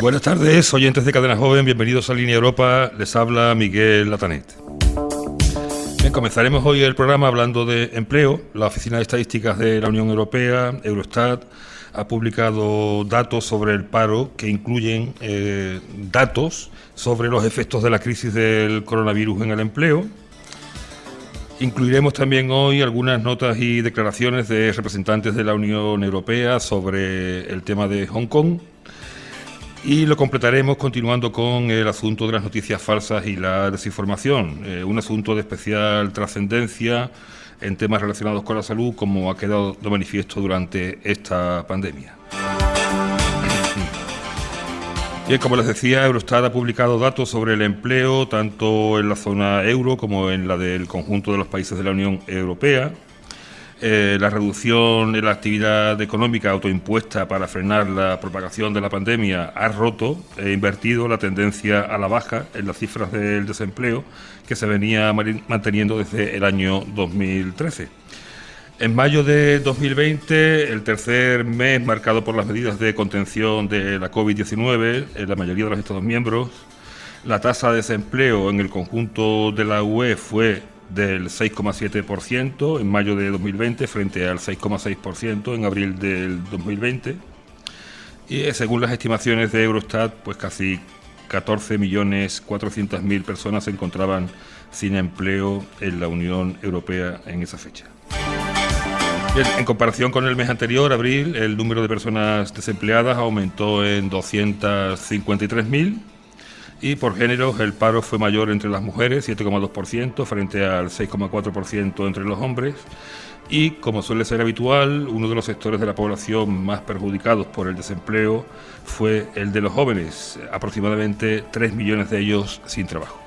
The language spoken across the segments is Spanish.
Buenas tardes, oyentes de Cadena Joven, bienvenidos a Línea Europa, les habla Miguel Latanet. Bien, comenzaremos hoy el programa hablando de empleo. La Oficina de Estadísticas de la Unión Europea, Eurostat, ha publicado datos sobre el paro que incluyen datos sobre los efectos de la crisis del coronavirus en el empleo. Incluiremos también hoy algunas notas y declaraciones de representantes de la Unión Europea sobre el tema de Hong Kong. Y lo completaremos continuando con el asunto de las noticias falsas y la desinformación, un asunto de especial trascendencia en temas relacionados con la salud, como ha quedado de manifiesto durante esta pandemia. Bien, como les decía, Eurostat ha publicado datos sobre el empleo tanto en la zona euro como en la del conjunto de los países de la Unión Europea. La reducción en la actividad económica autoimpuesta para frenar la propagación de la pandemia ha roto e invertido la tendencia a la baja en las cifras del desempleo que se venía manteniendo desde el año 2013. En mayo de 2020, el tercer mes marcado por las medidas de contención de la COVID-19 en la mayoría de los Estados miembros, la tasa de desempleo en el conjunto de la UE fue del 6,7% en mayo de 2020 frente al 6,6% en abril del 2020 y según las estimaciones de Eurostat, pues casi 14.400.000 personas se encontraban sin empleo en la Unión Europea en esa fecha. Bien, en comparación con el mes anterior, abril, el número de personas desempleadas aumentó en 253.000. Y por género, el paro fue mayor entre las mujeres, 7,2%, frente al 6,4% entre los hombres. Y, como suele ser habitual, uno de los sectores de la población más perjudicados por el desempleo fue el de los jóvenes, aproximadamente 3 millones de ellos sin trabajo.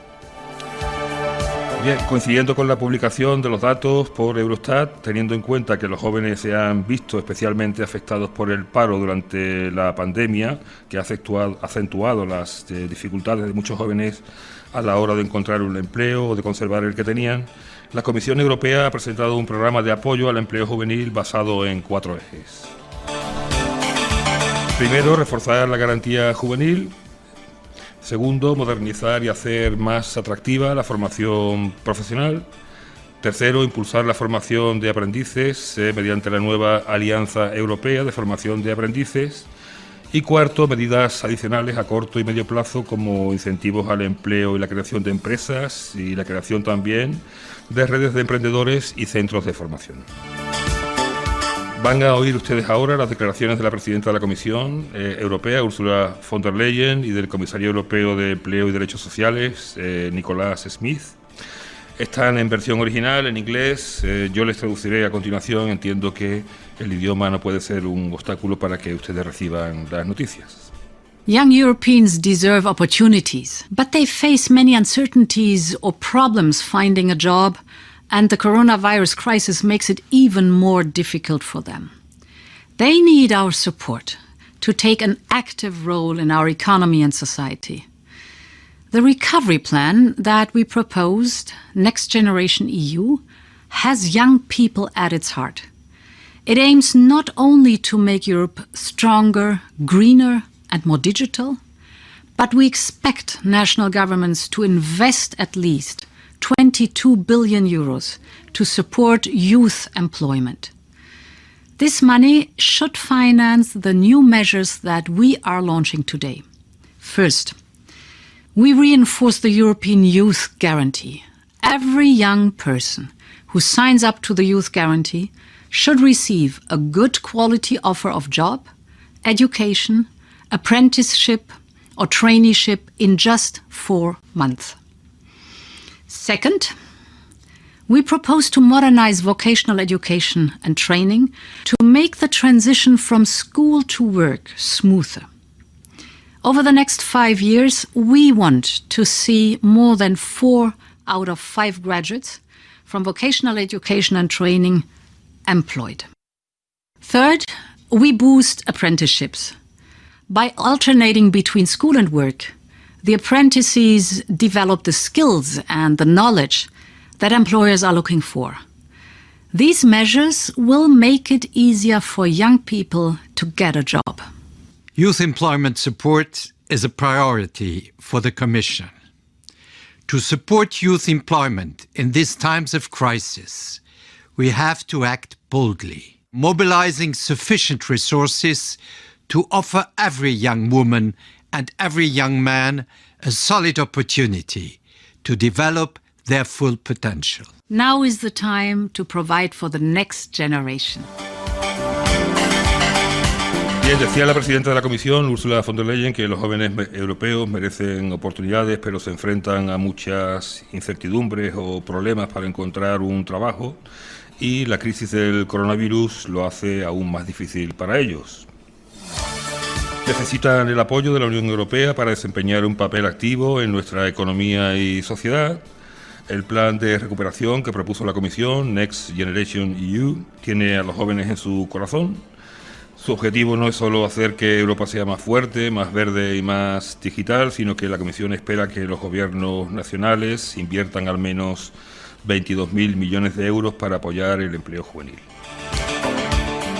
Bien, coincidiendo con la publicación de los datos por Eurostat, teniendo en cuenta que los jóvenes se han visto especialmente afectados por el paro durante la pandemia, que ha acentuado las dificultades de muchos jóvenes a la hora de encontrar un empleo o de conservar el que tenían, la Comisión Europea ha presentado un programa de apoyo al empleo juvenil basado en 4 ejes. Primero, reforzar la garantía juvenil. Segundo, modernizar y hacer más atractiva la formación profesional. Tercero, impulsar la formación de aprendices mediante la nueva Alianza Europea de Formación de Aprendices. Y cuarto, medidas adicionales a corto y medio plazo como incentivos al empleo y la creación de empresas y la creación también de redes de emprendedores y centros de formación. Van a oír ustedes ahora las declaraciones de la presidenta de la Comisión Europea, Ursula von der Leyen, y del comisario europeo de Empleo y Derechos Sociales, Nicolas Schmit. Están en versión original, en inglés. Yo les traduciré a continuación. Entiendo que el idioma no puede ser un obstáculo para que ustedes reciban las noticias. Young Europeans deserve opportunities, but they face many uncertainties or problems finding a job, and the coronavirus crisis makes it even more difficult for them. They need our support to take an active role in our economy and society. The recovery plan that we proposed, Next Generation EU, has young people at its heart. It aims not only to make Europe stronger, greener, and more digital, but we expect national governments to invest at least 22 billion euros to support youth employment. This money should finance the new measures that we are launching today. First, we reinforce the European Youth Guarantee. Every young person who signs up to the Youth Guarantee should receive a good quality offer of job, education, apprenticeship or traineeship in just 4 months. Second, we propose to modernize vocational education and training to make the transition from school to work smoother. Over the next 5 years, we want to see more than 4 out of 5 graduates from vocational education and training employed. Third, we boost apprenticeships. By alternating between school and work, the apprentices develop the skills and the knowledge that employers are looking for. These measures will make it easier for young people to get a job. Youth employment support is a priority for the Commission. To support youth employment in these times of crisis, we have to act boldly, mobilizing sufficient resources to offer every young woman and every young man a solid opportunity to develop their full potential. Now is the time to provide for the next generation. Bien, decía la presidenta de la Comisión, Ursula von der Leyen, que los jóvenes europeos merecen oportunidades, pero se enfrentan a muchas incertidumbres o problemas para encontrar un trabajo, y la crisis del coronavirus lo hace aún más difícil para ellos. Necesitan el apoyo de la Unión Europea para desempeñar un papel activo en nuestra economía y sociedad. El plan de recuperación que propuso la Comisión, Next Generation EU, tiene a los jóvenes en su corazón. Su objetivo no es solo hacer que Europa sea más fuerte, más verde y más digital, sino que la Comisión espera que los gobiernos nacionales inviertan al menos 22.000 millones de euros para apoyar el empleo juvenil.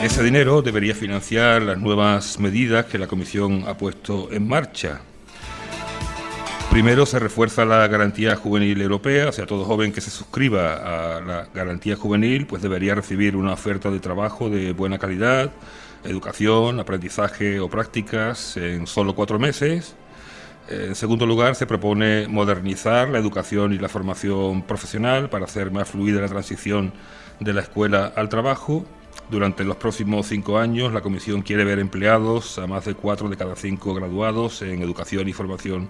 Ese dinero debería financiar las nuevas medidas que la Comisión ha puesto en marcha. Primero, se refuerza la garantía juvenil europea, o sea, todo joven que se suscriba a la garantía juvenil pues debería recibir una oferta de trabajo de buena calidad, educación, aprendizaje o prácticas en solo 4 meses. En segundo lugar, se propone modernizar la educación y la formación profesional para hacer más fluida la transición de la escuela al trabajo. Durante los próximos 5 años, la Comisión quiere ver empleados a más de 4 de cada 5 graduados en educación y formación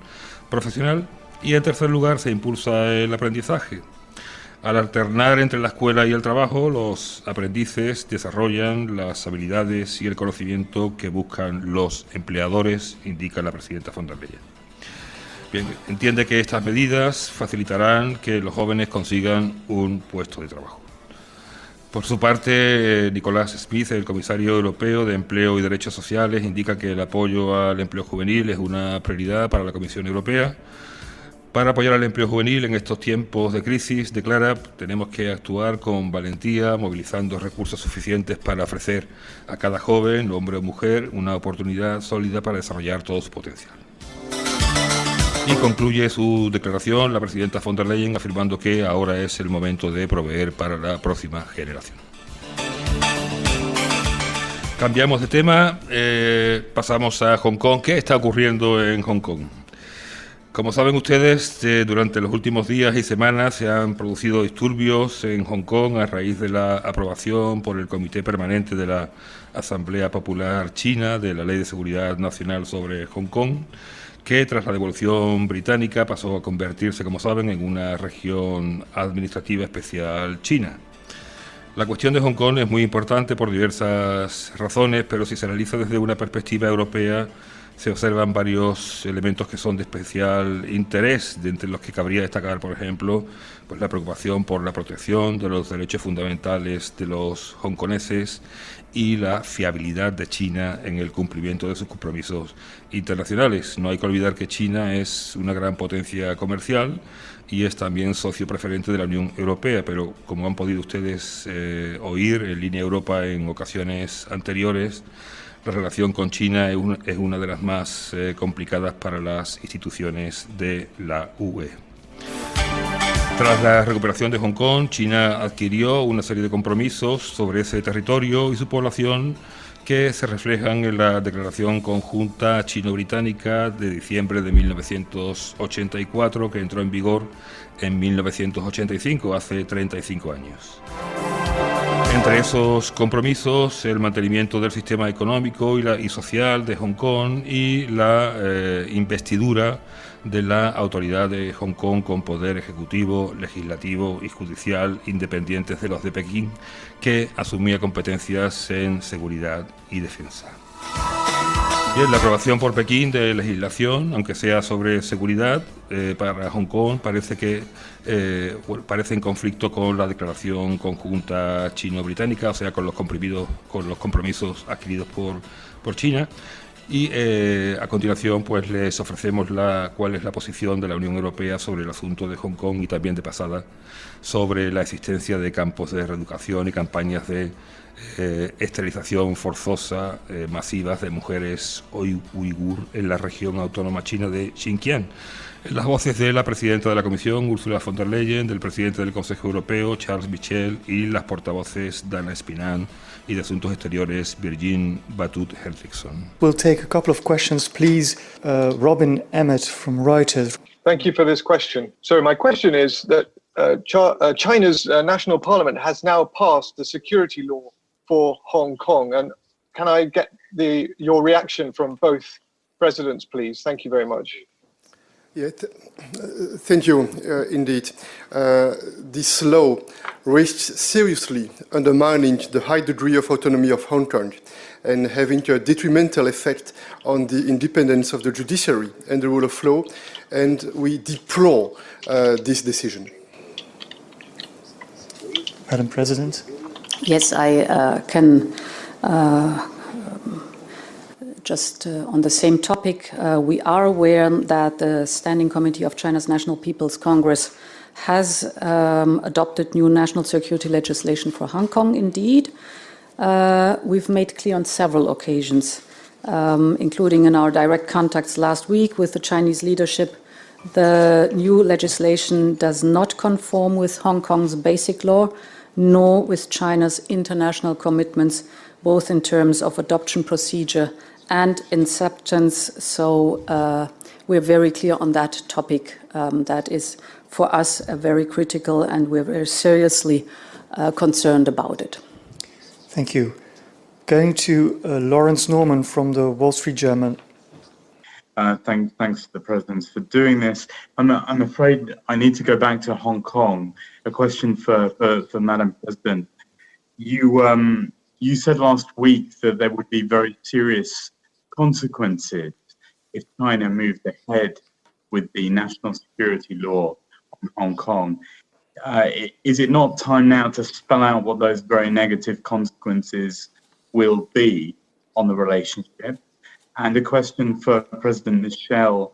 profesional. Y en tercer lugar, se impulsa el aprendizaje. Al alternar entre la escuela y el trabajo, los aprendices desarrollan las habilidades y el conocimiento que buscan los empleadores, indica la presidenta von der Leyen. Bien, entiende que estas medidas facilitarán que los jóvenes consigan un puesto de trabajo. Por su parte, Nicolás Smith, el comisario europeo de Empleo y Derechos Sociales, indica que el apoyo al empleo juvenil es una prioridad para la Comisión Europea. Para apoyar al empleo juvenil en estos tiempos de crisis, declara, tenemos que actuar con valentía, movilizando recursos suficientes para ofrecer a cada joven, hombre o mujer, una oportunidad sólida para desarrollar todo su potencial. Y concluye su declaración la presidenta von der Leyen afirmando que ahora es el momento de proveer para la próxima generación. Cambiamos de tema, pasamos a Hong Kong. ¿Qué está ocurriendo en Hong Kong? Como saben ustedes, durante los últimos días y semanas se han producido disturbios en Hong Kong a raíz de la aprobación por el Comité Permanente de la Asamblea Popular China de la Ley de Seguridad Nacional sobre Hong Kong, que tras la devolución británica pasó a convertirse, como saben, en una región administrativa especial china. La cuestión de Hong Kong es muy importante por diversas razones, pero si se analiza desde una perspectiva europea, se observan varios elementos que son de especial interés, de entre los que cabría destacar, por ejemplo, pues la preocupación por la protección de los derechos fundamentales de los hongkoneses y la fiabilidad de China en el cumplimiento de sus compromisos internacionales. No hay que olvidar que China es una gran potencia comercial y es también socio preferente de la Unión Europea, pero como han podido ustedes oír en Línea Europa en ocasiones anteriores, la relación con China es una de las más complicadas para las instituciones de la UE. Tras la recuperación de Hong Kong, China adquirió una serie de compromisos sobre ese territorio y su población que se reflejan en la Declaración Conjunta Chino-Británica de diciembre de 1984, que entró en vigor en 1985, hace 35 años. Entre esos compromisos, el mantenimiento del sistema económico y social de Hong Kong y la investidura de la autoridad de Hong Kong con poder ejecutivo, legislativo y judicial independientes de los de Pekín, que asumía competencias en seguridad y defensa. Bien, la aprobación por Pekín de legislación, aunque sea sobre seguridad, para Hong Kong parece en conflicto con la declaración conjunta chino-británica, o sea, con los compromisos adquiridos por China. Y a continuación pues les ofrecemos cuál es la posición de la Unión Europea sobre el asunto de Hong Kong y también de pasada sobre la existencia de campos de reeducación y campañas de esterilización forzosa masiva de mujeres uigur en la región autónoma china de Xinjiang. Las voces de la presidenta de la Comisión, Ursula von der Leyen, del presidente del Consejo Europeo, Charles Michel, y las portavoces Dana Spinant y de Asuntos Exteriores, Virgin Batut-Hertigson. We'll take a couple of questions, please. Robin Emmett from Reuters. Thank you for this question. So my question is that China's national parliament has now passed the security law for Hong Kong. And can I get your reaction from both presidents, please? Thank you very much. Yeah, thank you, indeed. This law risks seriously undermining the high degree of autonomy of Hong Kong and having a detrimental effect on the independence of the judiciary and the rule of law, and we deplore this decision. Madam President? Yes, I can. Just on the same topic, we are aware that the Standing Committee of China's National People's Congress has adopted new national security legislation for Hong Kong, indeed. We've made clear on several occasions, including in our direct contacts last week with the Chinese leadership, the new legislation does not conform with Hong Kong's basic law, nor with China's international commitments, both in terms of adoption procedure and acceptance. So we're very clear on that topic. That is, for us, very critical, and we're very seriously concerned about it. Thank you. Going to Lawrence Norman from the Wall Street Journal. Thanks to the presidents for doing this. I'm afraid I need to go back to Hong Kong. A question for Madam President. You said last week that there would be very serious consequences if China moved ahead with the national security law on Hong Kong. Is it not time now to spell out what those very negative consequences will be on the relationship? And a question for President Michel.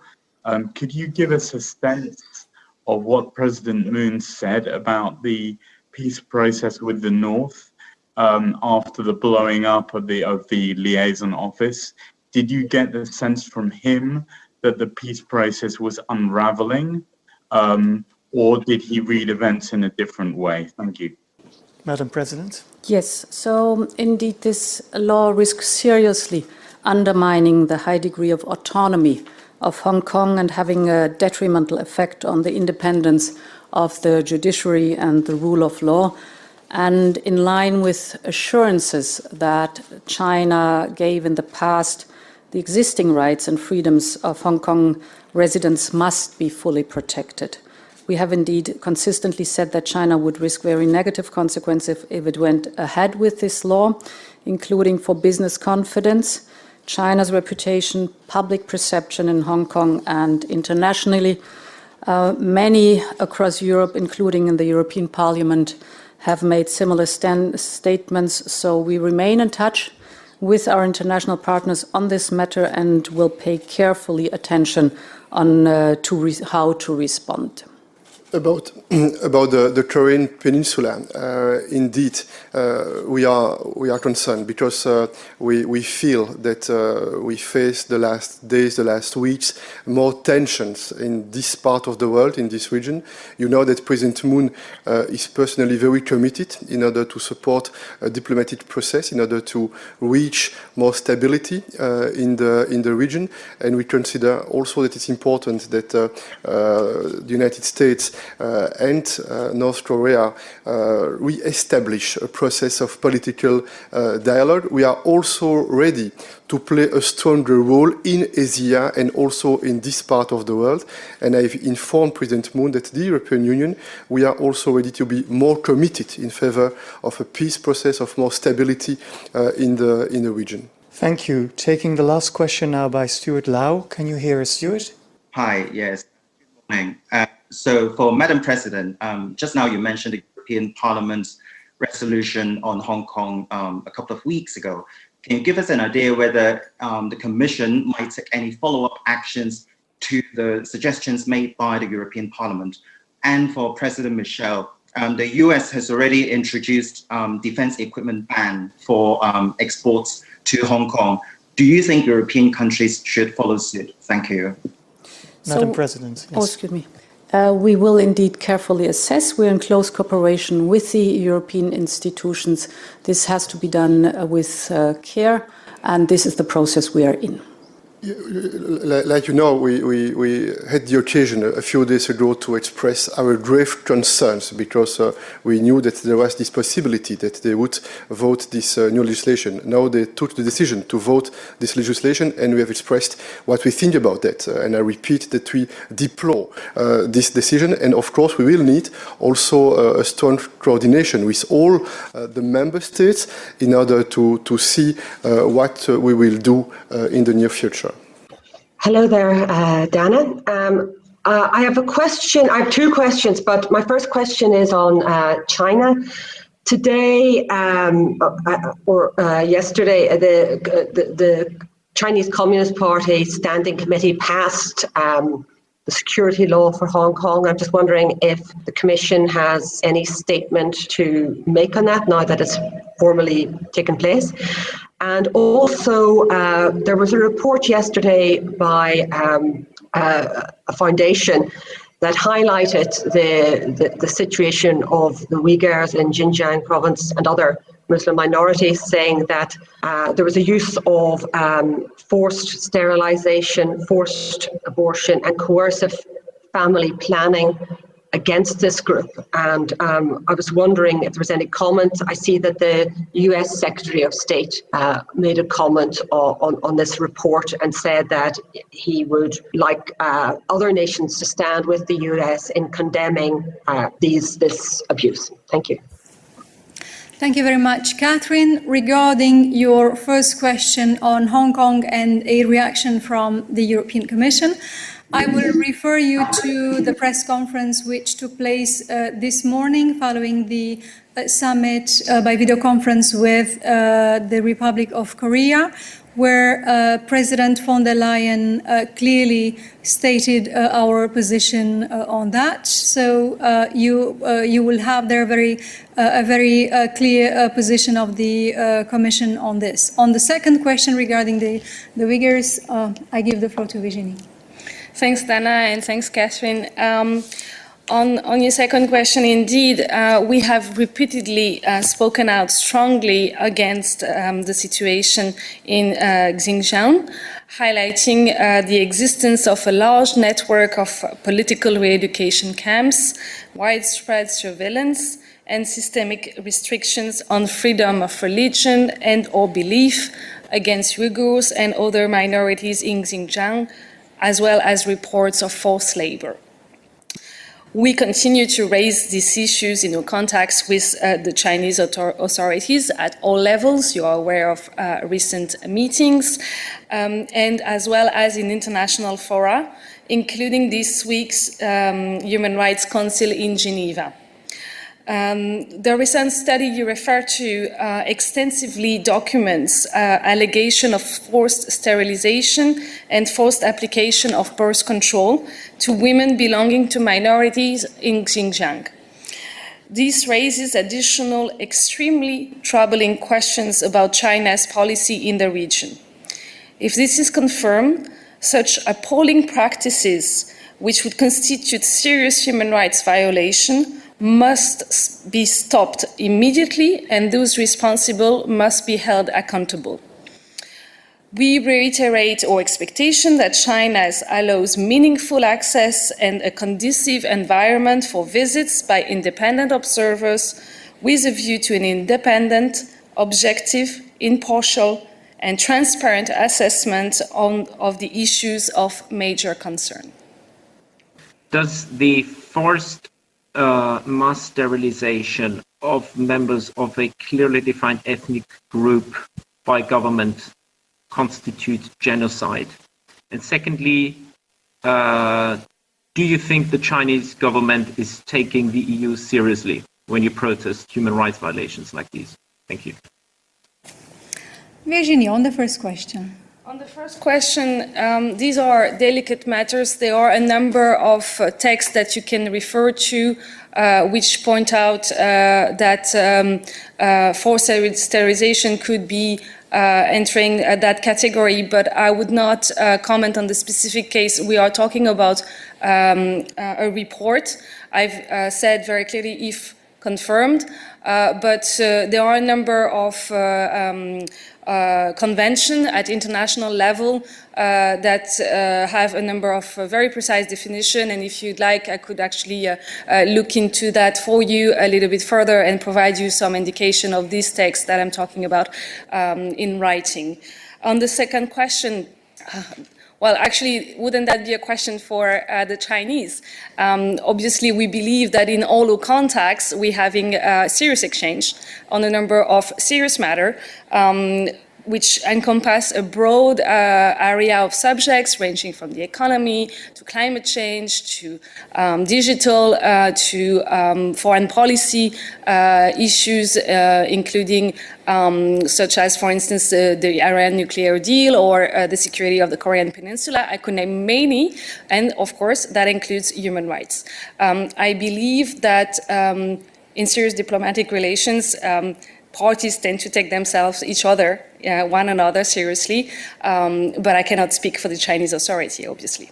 Could you give us a sense of what President Moon said about the peace process with the North after the blowing up of the liaison office? Did you get the sense from him that the peace process was unraveling, or did he read events in a different way? Thank you. Madam President? Yes, so indeed this law risks seriously undermining the high degree of autonomy of Hong Kong and having a detrimental effect on the independence of the judiciary and the rule of law. And in line with assurances that China gave in the past, the existing rights and freedoms of Hong Kong residents must be fully protected. We have indeed consistently said that China would risk very negative consequences if it went ahead with this law, including for business confidence, China's reputation, public perception in Hong Kong and internationally. Many across Europe, including in the European Parliament, have made similar statements, so we remain in touch with our international partners on this matter and will pay carefully attention on how to respond. About the Korean Peninsula, indeed, we are concerned because we feel that we face the last days, the last weeks, more tensions in this part of the world, in this region. You know that President Moon is personally very committed in order to support a diplomatic process, in order to reach more stability in the region, and we consider also that it's important that the United States and North Korea re-establish a process of political dialogue. We are also ready to play a stronger role in Asia and also in this part of the world. And I've informed President Moon that the European Union, we are also ready to be more committed in favor of a peace process, of more stability in the region. Thank you. Taking the last question now by Stuart Lau. Can you hear us, Stuart? Hi, yes. Good morning. So for Madam President, just now you mentioned the European Parliament's resolution on Hong Kong a couple of weeks ago. Can you give us an idea whether the Commission might take any follow-up actions to the suggestions made by the European Parliament? And for President Michel, the US has already introduced defense equipment ban for exports to Hong Kong. Do you think European countries should follow suit? Thank you. Madam President. Yes. Oh, excuse me. We will indeed carefully assess. We're in close cooperation with the European institutions. This has to be done with care, and this is the process we are in. Like you know, we had the occasion a few days ago to express our grave concerns because we knew that there was this possibility that they would vote this new legislation. Now they took the decision to vote this legislation, and we have expressed what we think about that. And I repeat that we deplore this decision, and of course we will need also a strong coordination with all the member states in order to see what we will do in the near future. Hello there, Dana. I have a question. I have two questions, but my first question is on China. Today or yesterday, the Chinese Communist Party Standing Committee passed the security law for Hong Kong. I'm just wondering if the Commission has any statement to make on that now that it's formally taken place. And also, there was a report yesterday by a foundation that highlighted the situation of the Uyghurs in Xinjiang province and other Muslim minorities, saying that there was a use of forced sterilization, forced abortion, and coercive family planning against this group. And I was wondering if there was any comment. I see that the US Secretary of State made a comment on this report and said that he would like other nations to stand with the US in condemning this abuse. Thank you. Thank you very much, Catherine. Regarding your first question on Hong Kong and a reaction from the European Commission, I will refer you to the press conference which took place this morning following the summit by video conference with the Republic of Korea, where President von der Leyen clearly stated our position on that. So you will have there a very clear position of the Commission on this. On the second question regarding the Uyghurs, I give the floor to Virginie. Thanks, Dana, and thanks, Catherine. On your second question, indeed, we have repeatedly spoken out strongly against the situation in Xinjiang, highlighting the existence of a large network of political re-education camps, widespread surveillance, and systemic restrictions on freedom of religion and or belief against Uyghurs and other minorities in Xinjiang, as well as reports of forced labor. We continue to raise these issues in our contacts with the Chinese authorities at all levels. You are aware of recent meetings, and as well as in international fora, including this week's Human Rights Council in Geneva. The recent study you refer to extensively documents allegation of forced sterilization and forced application of birth control to women belonging to minorities in Xinjiang. This raises additional extremely troubling questions about China's policy in the region. If this is confirmed, such appalling practices, which would constitute serious human rights violation, must be stopped immediately, and those responsible must be held accountable. We reiterate our expectation that China allows meaningful access and a conducive environment for visits by independent observers with a view to an independent, objective, impartial, and transparent assessment of the issues of major concern. Does the forced mass sterilization of members of a clearly defined ethnic group by government constitute genocide? And secondly, do you think the Chinese government is taking the EU seriously when you protest human rights violations like these? Thank you. Virginie, on the first question. On the first question, these are delicate matters. There are a number of texts that you can refer to which point out that forced sterilization could be entering that category, but I would not comment on the specific case. We are talking about a report. I've said very clearly if confirmed, but there are a number of convention at international level that have a number of very precise definition, and if you'd like, I could actually look into that for you a little bit further and provide you some indication of these texts that I'm talking about in writing. On the second question, well, actually, wouldn't that be a question for the Chinese? Obviously, we believe that in all our contacts, we're having a serious exchange on a number of serious matters, which encompass a broad area of subjects ranging from the economy to climate change to digital to foreign policy issues, including such as, for instance, the Iran nuclear deal or the security of the Korean Peninsula. I could name many, and of course, that includes human rights. I believe that in serious diplomatic relations, parties tend to take themselves, each other, one another seriously, but I cannot speak for the Chinese authority, obviously.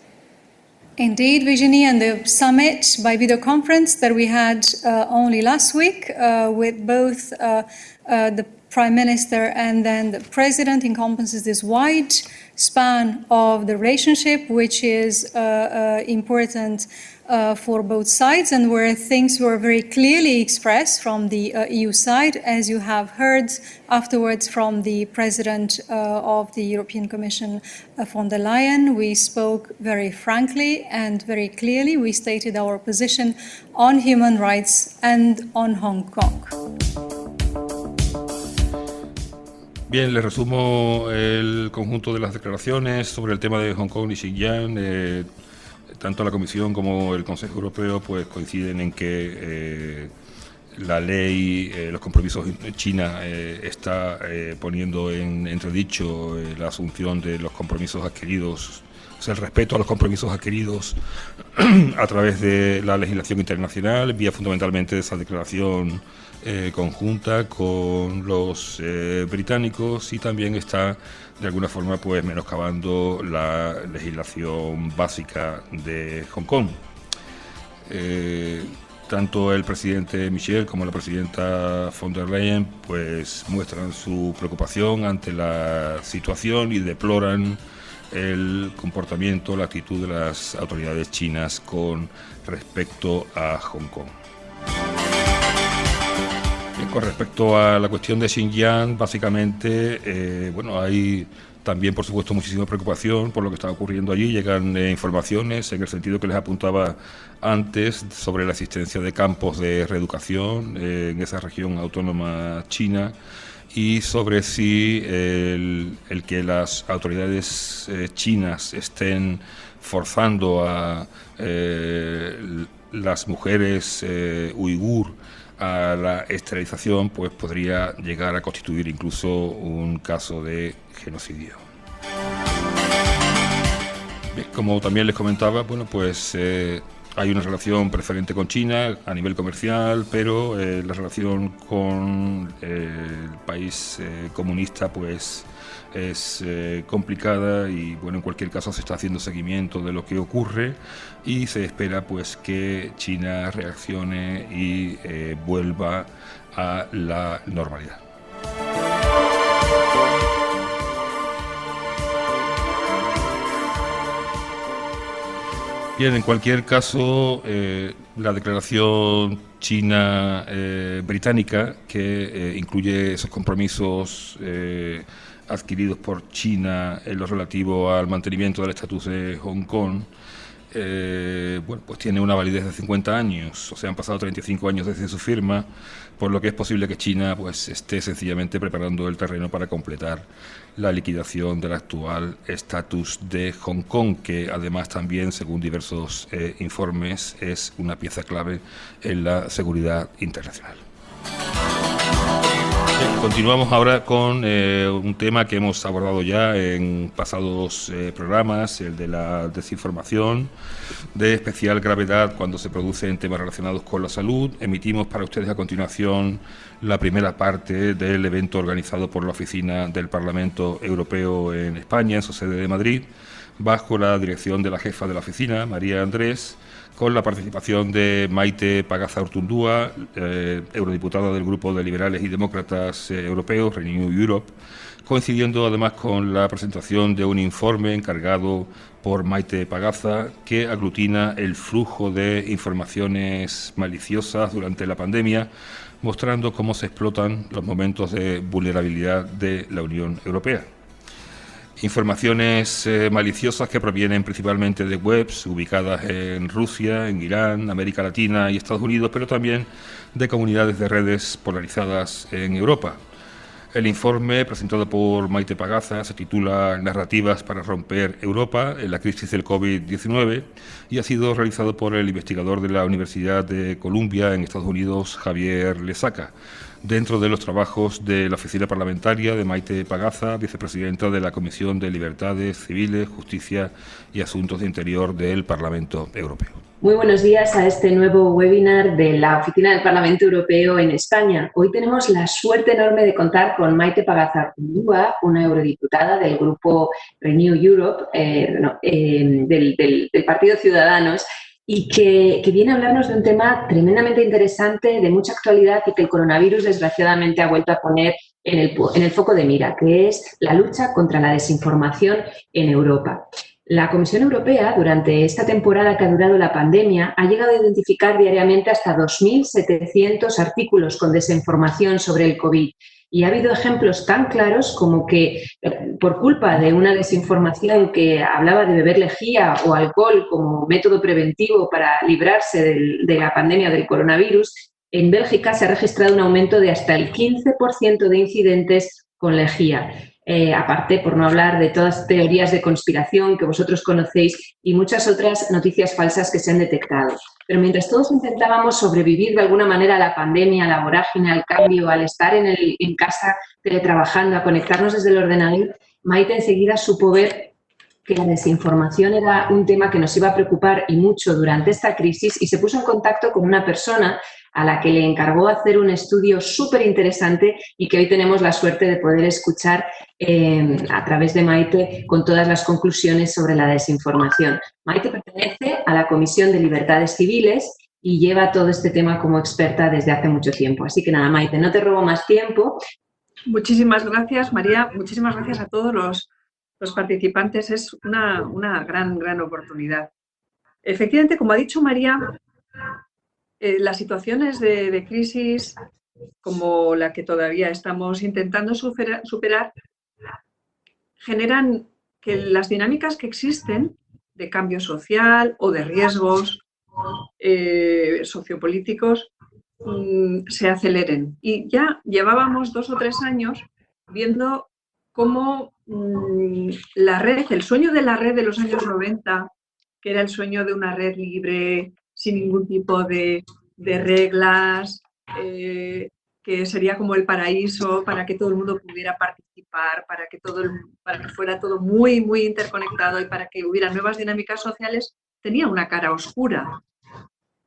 Indeed, Virginie, and the summit by video conference that we had only last week with both the Prime Minister and then the President encompasses this wide span of the relationship, which is important for both sides, and where things were very clearly expressed from the EU side, as you have heard afterwards from the President of the European Commission, von der Leyen. We spoke very frankly and very clearly. We stated our position on human rights and on Hong Kong. Bien, les resumo el conjunto de las declaraciones sobre el tema de Hong Kong y Xinjiang. Tanto la Comisión como el Consejo Europeo pues coinciden en que la ley, los compromisos de China está poniendo en entredicho la asunción de los compromisos adquiridos, o sea, el respeto a los compromisos adquiridos a través de la legislación internacional, vía fundamentalmente esa declaración conjunta con los británicos, y también está de alguna forma pues menoscabando la legislación básica de Hong Kong. Tanto el presidente Michel como la presidenta von der Leyen pues muestran su preocupación ante la situación y deploran el comportamiento, la actitud de las autoridades chinas con respecto a Hong Kong. Con respecto a la cuestión de Xinjiang, básicamente, bueno, hay también, por supuesto, muchísima preocupación por lo que está ocurriendo allí. Llegan informaciones en el sentido que les apuntaba antes sobre la existencia de campos de reeducación en esa región autónoma china, y sobre si el que las autoridades chinas estén forzando a las mujeres uigur a la esterilización, pues podría llegar a constituir incluso un caso de genocidio. Bien, como también les comentaba, bueno, pues hay una relación preferente con China a nivel comercial, pero la relación con el país comunista pues es complicada, y bueno, en cualquier caso se está haciendo seguimiento de lo que ocurre y se espera pues que China reaccione y vuelva a la normalidad. Bien, en cualquier caso, la declaración china-británica, que incluye esos compromisos adquiridos por China en lo relativo al mantenimiento del estatus de Hong Kong, bueno, pues tiene una validez de 50 años, o sea, han pasado 35 años desde su firma, por lo que es posible que China pues esté sencillamente preparando el terreno para completar la liquidación del actual estatus de Hong Kong, que además también, según diversos informes, es una pieza clave en la seguridad internacional. Continuamos ahora con un tema que hemos abordado ya en pasados programas, el de la desinformación, de especial gravedad cuando se producen temas relacionados con la salud. Emitimos para ustedes a continuación la primera parte del evento organizado por la Oficina del Parlamento Europeo en España, en su sede de Madrid, bajo la dirección de la jefa de la oficina, María Andrés, con la participación de Maite Pagaza Urtundúa, eurodiputada del Grupo de Liberales y Demócratas Europeos, Renew Europe, coincidiendo además con la presentación de un informe encargado por Maite Pagaza que aglutina el flujo de informaciones maliciosas durante la pandemia, mostrando cómo se explotan los momentos de vulnerabilidad de la Unión Europea. Informaciones maliciosas que provienen principalmente de webs ubicadas en Rusia, en Irán, América Latina y Estados Unidos, pero también de comunidades de redes polarizadas en Europa. El informe presentado por Maite Pagaza se titula Narrativas para romper Europa en la crisis del COVID-19 y ha sido realizado por el investigador de la Universidad de Columbia en Estados Unidos, Javier Lesaca, dentro de los trabajos de la Oficina Parlamentaria de Maite Pagaza, vicepresidenta de la Comisión de Libertades Civiles, Justicia y Asuntos de Interior del Parlamento Europeo. Muy buenos días a este nuevo webinar de la Oficina del Parlamento Europeo en España. Hoy tenemos la suerte enorme de contar con Maite Pagaza Urtundúa, una eurodiputada del grupo Renew Europe, del Partido Ciudadanos, y que viene a hablarnos de un tema tremendamente interesante, de mucha actualidad y que el coronavirus desgraciadamente ha vuelto a poner en el foco de mira, que es la lucha contra la desinformación en Europa. La Comisión Europea, durante esta temporada que ha durado la pandemia, ha llegado a identificar diariamente hasta 2.700 artículos con desinformación sobre el COVID. Y ha habido ejemplos tan claros como que, por culpa de una desinformación que hablaba de beber lejía o alcohol como método preventivo para librarse de la pandemia del coronavirus, en Bélgica se ha registrado un aumento de hasta el 15% de incidentes con lejía. Aparte, por no hablar de todas las teorías de conspiración que vosotros conocéis y muchas otras noticias falsas que se han detectado. Pero mientras todos intentábamos sobrevivir de alguna manera a la pandemia, a la vorágine, al cambio, al estar en casa teletrabajando, a conectarnos desde el ordenador, Maite enseguida supo ver que la desinformación era un tema que nos iba a preocupar y mucho durante esta crisis y se puso en contacto con una persona a la que le encargó hacer un estudio súper interesante y que hoy tenemos la suerte de poder escuchar a través de Maite con todas las conclusiones sobre la desinformación. Maite pertenece a la Comisión de Libertades Civiles y lleva todo este tema como experta desde hace mucho tiempo. Así que nada, Maite, no te robo más tiempo. Muchísimas gracias, María. Muchísimas gracias a todos los participantes. Es una gran oportunidad. Efectivamente, como ha dicho María, las situaciones de crisis como la que todavía estamos intentando superar generan que las dinámicas que existen de cambio social o de riesgos sociopolíticos se aceleren. Y ya llevábamos 2 o 3 años viendo cómo la red, el sueño de la red de los años 90, que era el sueño de una red libre, sin ningún tipo de reglas, que sería como el paraíso para que todo el mundo pudiera participar, para que fuera todo muy interconectado y para que hubiera nuevas dinámicas sociales, tenía una cara oscura.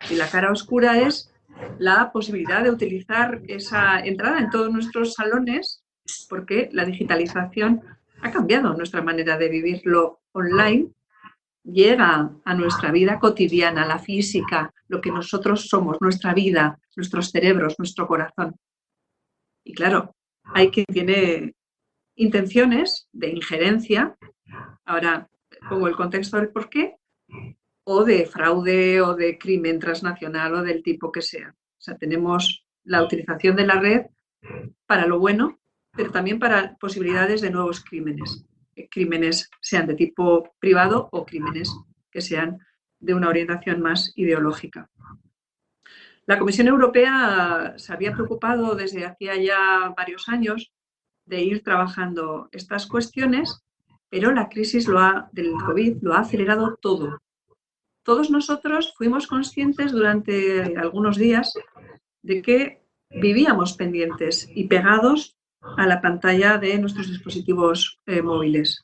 Y la cara oscura es la posibilidad de utilizar esa entrada en todos nuestros salones, porque la digitalización ha cambiado nuestra manera de vivir. Lo online llega a nuestra vida cotidiana, la física, lo que nosotros somos, nuestra vida, nuestros cerebros, nuestro corazón. Y claro, hay quien tiene intenciones de injerencia, ahora pongo el contexto del por qué, o de fraude o de crimen transnacional o del tipo que sea. O sea, tenemos la utilización de la red para lo bueno, pero también para posibilidades de nuevos crímenes. Crímenes sean de tipo privado o crímenes que sean de una orientación más ideológica. La Comisión Europea se había preocupado desde hacía ya varios años de ir trabajando estas cuestiones, pero la crisis del COVID lo ha acelerado todo. Todos nosotros fuimos conscientes durante algunos días de que vivíamos pendientes y pegados a la pantalla de nuestros dispositivos móviles,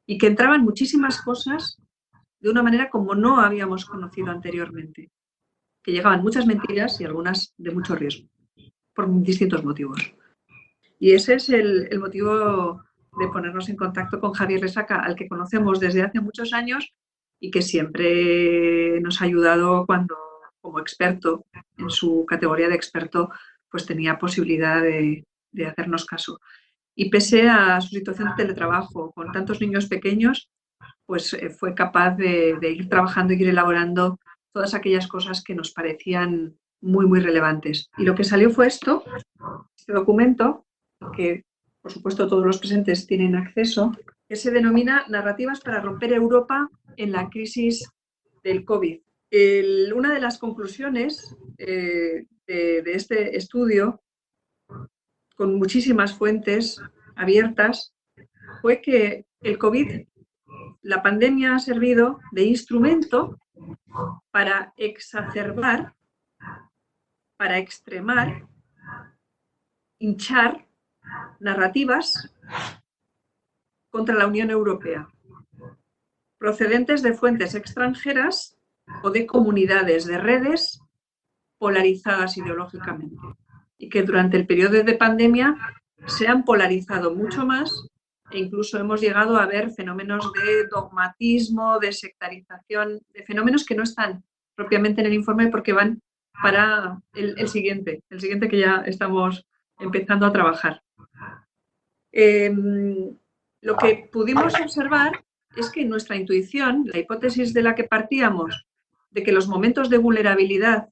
y que entraban muchísimas cosas de una manera como no habíamos conocido anteriormente, que llegaban muchas mentiras y algunas de mucho riesgo, por distintos motivos. Y ese es el motivo de ponernos en contacto con Javier Resaca, al que conocemos desde hace muchos años y que siempre nos ha ayudado cuando, como experto, en su categoría de experto, pues tenía posibilidad de hacernos caso. Y pese a su situación de teletrabajo, con tantos niños pequeños, pues fue capaz de ir trabajando y ir elaborando todas aquellas cosas que nos parecían muy, muy relevantes. Y lo que salió fue este documento, que por supuesto todos los presentes tienen acceso, que se denomina Narrativas para romper Europa en la crisis del COVID. Una de las conclusiones de este estudio, con muchísimas fuentes abiertas, fue que el COVID, la pandemia, ha servido de instrumento para exacerbar, para extremar, hinchar narrativas contra la Unión Europea, procedentes de fuentes extranjeras o de comunidades, de redes polarizadas ideológicamente, y que durante el periodo de pandemia se han polarizado mucho más e incluso hemos llegado a ver fenómenos de dogmatismo, de sectarización, de fenómenos que no están propiamente en el informe porque van para el siguiente que ya estamos empezando a trabajar. Lo que pudimos observar es que nuestra intuición, la hipótesis de la que partíamos, de que los momentos de vulnerabilidad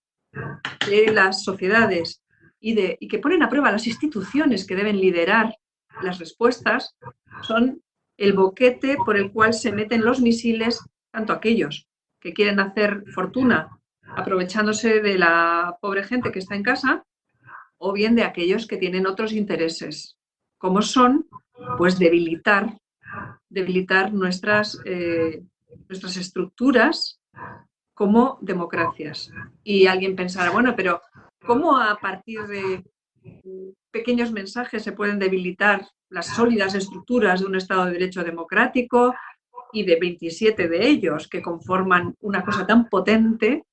de las sociedades y que ponen a prueba las instituciones que deben liderar las respuestas, son el boquete por el cual se meten los misiles, tanto aquellos que quieren hacer fortuna aprovechándose de la pobre gente que está en casa, o bien de aquellos que tienen otros intereses, como son, pues, debilitar nuestras estructuras como democracias. Y alguien pensará, bueno, pero ¿cómo a partir de pequeños mensajes se pueden debilitar las sólidas estructuras de un Estado de Derecho democrático y de 27 de ellos que conforman una cosa tan potente,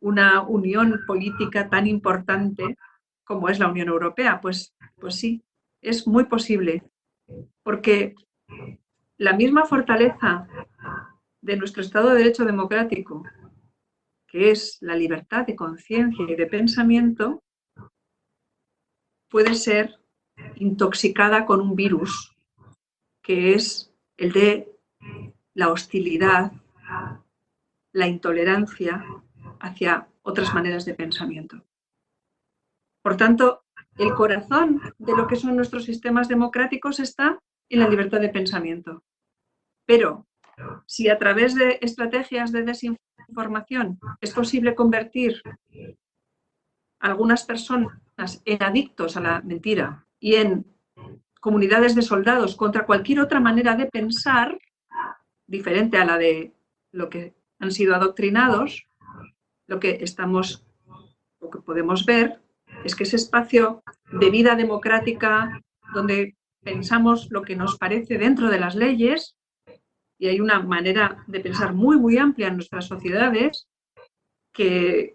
una unión política tan importante como es la Unión Europea? Pues sí, es muy posible, porque la misma fortaleza de nuestro Estado de Derecho democrático, que es la libertad de conciencia y de pensamiento, puede ser intoxicada con un virus, que es el de la hostilidad, la intolerancia hacia otras maneras de pensamiento. Por tanto, el corazón de lo que son nuestros sistemas democráticos está en la libertad de pensamiento. Pero si a través de estrategias de desinformación es posible convertir a algunas personas en adictos a la mentira y en comunidades de soldados contra cualquier otra manera de pensar diferente a la de lo que han sido adoctrinados, lo que podemos ver es que ese espacio de vida democrática donde pensamos lo que nos parece dentro de las leyes, y hay una manera de pensar muy, muy amplia en nuestras sociedades que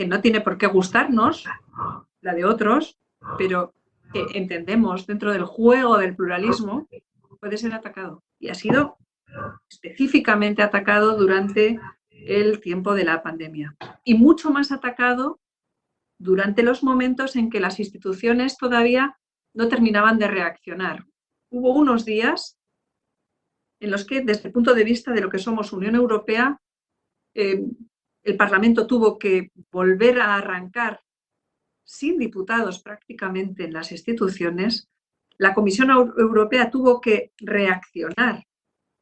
no tiene por qué gustarnos, la de otros, pero que entendemos dentro del juego del pluralismo, puede ser atacado. Y ha sido específicamente atacado durante el tiempo de la pandemia. Y mucho más atacado durante los momentos en que las instituciones todavía no terminaban de reaccionar. Hubo unos días en los que, desde el punto de vista de lo que somos Unión Europea, el Parlamento tuvo que volver a arrancar sin diputados prácticamente en las instituciones. La Comisión Europea tuvo que reaccionar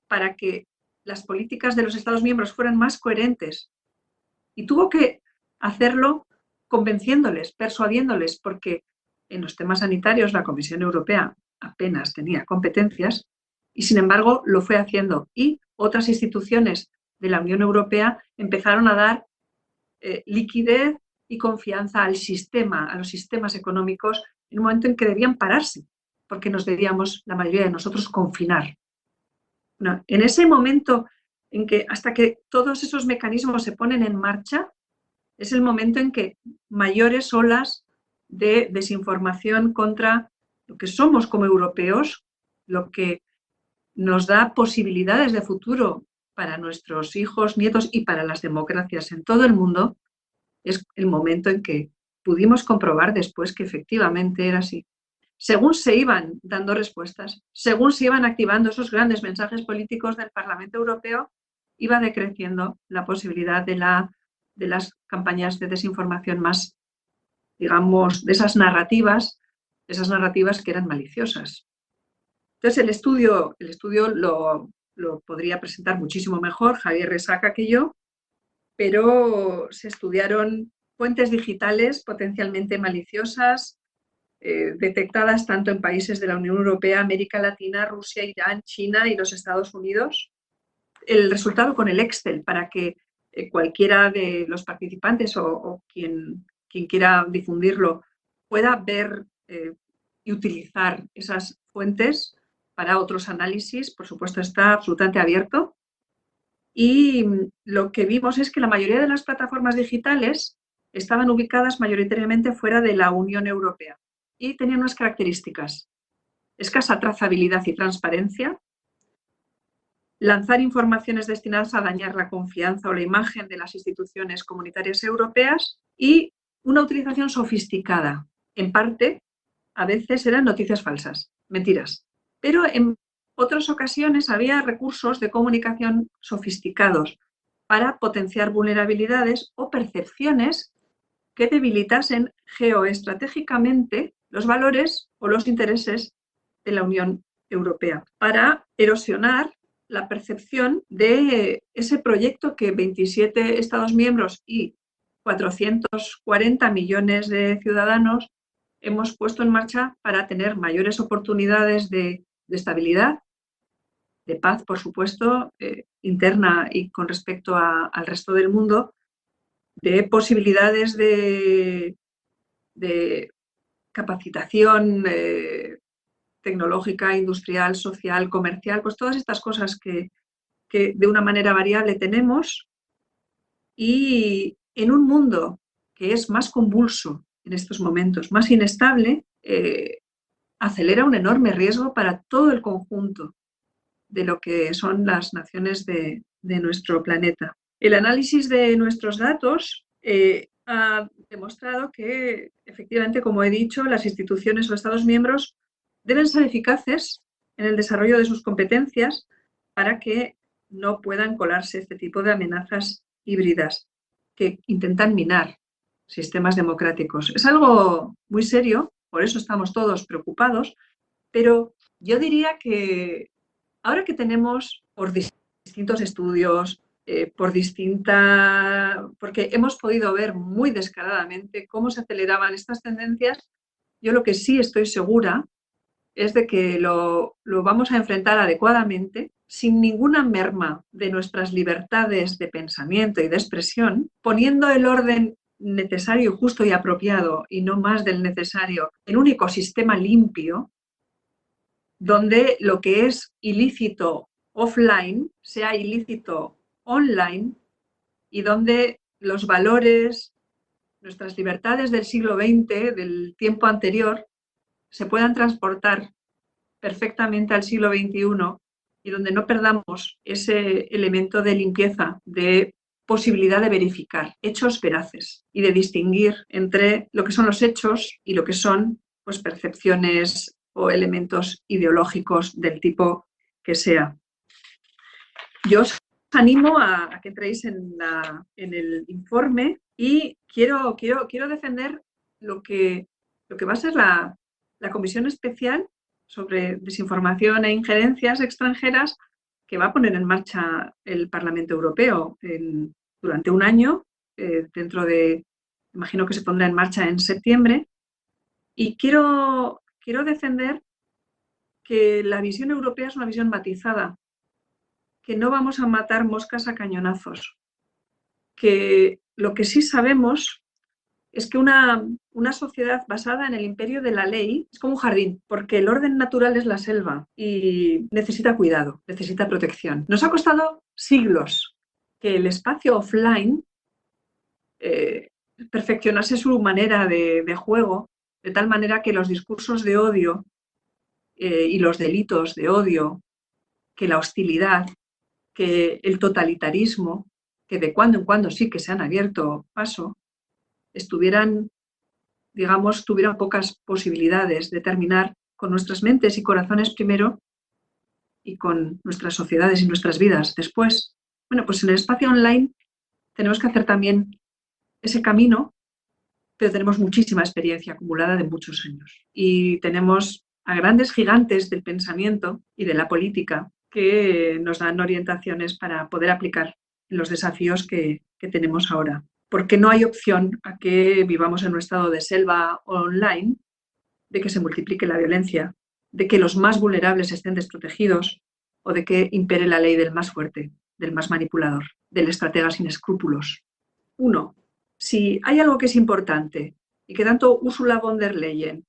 para que las políticas de los Estados miembros fueran más coherentes y tuvo que hacerlo convenciéndoles, persuadiéndoles, porque en los temas sanitarios la Comisión Europea apenas tenía competencias y, sin embargo, lo fue haciendo. Y otras instituciones de la Unión Europea empezaron a dar liquidez y confianza al sistema, a los sistemas económicos, en un momento en que debían pararse, porque nos debíamos, la mayoría de nosotros, confinar. Bueno, en ese momento en que, hasta que todos esos mecanismos se ponen en marcha, es el momento en que mayores olas de desinformación contra lo que somos como europeos, lo que nos da posibilidades de futuro para nuestros hijos, nietos y para las democracias en todo el mundo, es el momento en que pudimos comprobar después que efectivamente era así. Según se iban dando respuestas, según se iban activando esos grandes mensajes políticos del Parlamento Europeo, iba decreciendo la posibilidad de las campañas de desinformación más, digamos, de esas narrativas que eran maliciosas. Entonces el estudio lo podría presentar muchísimo mejor Javier Resaca que yo, pero se estudiaron fuentes digitales potencialmente maliciosas, detectadas tanto en países de la Unión Europea, América Latina, Rusia, Irán, China y los Estados Unidos. El resultado con el Excel, para que cualquiera de los participantes o quien quiera difundirlo pueda ver y utilizar esas fuentes para otros análisis. Por supuesto, está absolutamente abierto. Y lo que vimos es que la mayoría de las plataformas digitales estaban ubicadas mayoritariamente fuera de la Unión Europea y tenían unas características: escasa trazabilidad y transparencia, lanzar informaciones destinadas a dañar la confianza o la imagen de las instituciones comunitarias europeas y una utilización sofisticada. En parte, a veces eran noticias falsas, mentiras, pero en otras ocasiones había recursos de comunicación sofisticados para potenciar vulnerabilidades o percepciones que debilitasen geoestratégicamente los valores o los intereses de la Unión Europea, para erosionar la percepción de ese proyecto que 27 Estados miembros y 440 millones de ciudadanos hemos puesto en marcha para tener mayores oportunidades de estabilidad, de paz, por supuesto, interna y con respecto al resto del mundo, de posibilidades de capacitación tecnológica, industrial, social, comercial, pues todas estas cosas que de una manera variable tenemos, y en un mundo que es más convulso en estos momentos, más inestable, acelera un enorme riesgo para todo el conjunto de lo que son las naciones de nuestro planeta. El análisis de nuestros datos ha demostrado que, efectivamente, como he dicho, las instituciones o Estados miembros deben ser eficaces en el desarrollo de sus competencias para que no puedan colarse este tipo de amenazas híbridas que intentan minar sistemas democráticos. Es algo muy serio, por eso estamos todos preocupados, pero yo diría que ahora que tenemos por distintos estudios, porque hemos podido ver muy descaradamente cómo se aceleraban estas tendencias, yo lo que sí estoy segura es de que lo vamos a enfrentar adecuadamente, sin ninguna merma de nuestras libertades de pensamiento y de expresión, poniendo el orden necesario, justo y apropiado, y no más del necesario, en un ecosistema limpio, donde lo que es ilícito offline sea ilícito online, y donde los valores, nuestras libertades del siglo XX, del tiempo anterior, se puedan transportar perfectamente al siglo XXI, y donde no perdamos ese elemento de limpieza, de posibilidad de verificar hechos veraces y de distinguir entre lo que son los hechos y lo que son, pues, percepciones o elementos ideológicos del tipo que sea. Yo os animo a que entréis en el informe, y quiero defender lo que va a ser la Comisión Especial sobre Desinformación e Injerencias Extranjeras, que va a poner en marcha el Parlamento Europeo durante un año, imagino que se pondrá en marcha en septiembre, y quiero defender que la visión europea es una visión matizada, que no vamos a matar moscas a cañonazos, que lo que sí sabemos es que una sociedad basada en el imperio de la ley es como un jardín, porque el orden natural es la selva y necesita cuidado, necesita protección. Nos ha costado siglos que el espacio offline perfeccionase su manera de juego, de tal manera que los discursos de odio y los delitos de odio, que la hostilidad, que el totalitarismo, que de cuando en cuando sí que se han abierto paso, tuvieran pocas posibilidades de terminar con nuestras mentes y corazones primero y con nuestras sociedades y nuestras vidas después. Bueno, pues en el espacio online tenemos que hacer también ese camino, pero tenemos muchísima experiencia acumulada de muchos años. Y tenemos a grandes gigantes del pensamiento y de la política que nos dan orientaciones para poder aplicar los desafíos que tenemos ahora. Porque no hay opción a que vivamos en un estado de selva online, de que se multiplique la violencia, de que los más vulnerables estén desprotegidos o de que impere la ley del más fuerte, del más manipulador, del estratega sin escrúpulos. Uno, si hay algo que es importante y que tanto Ursula von der Leyen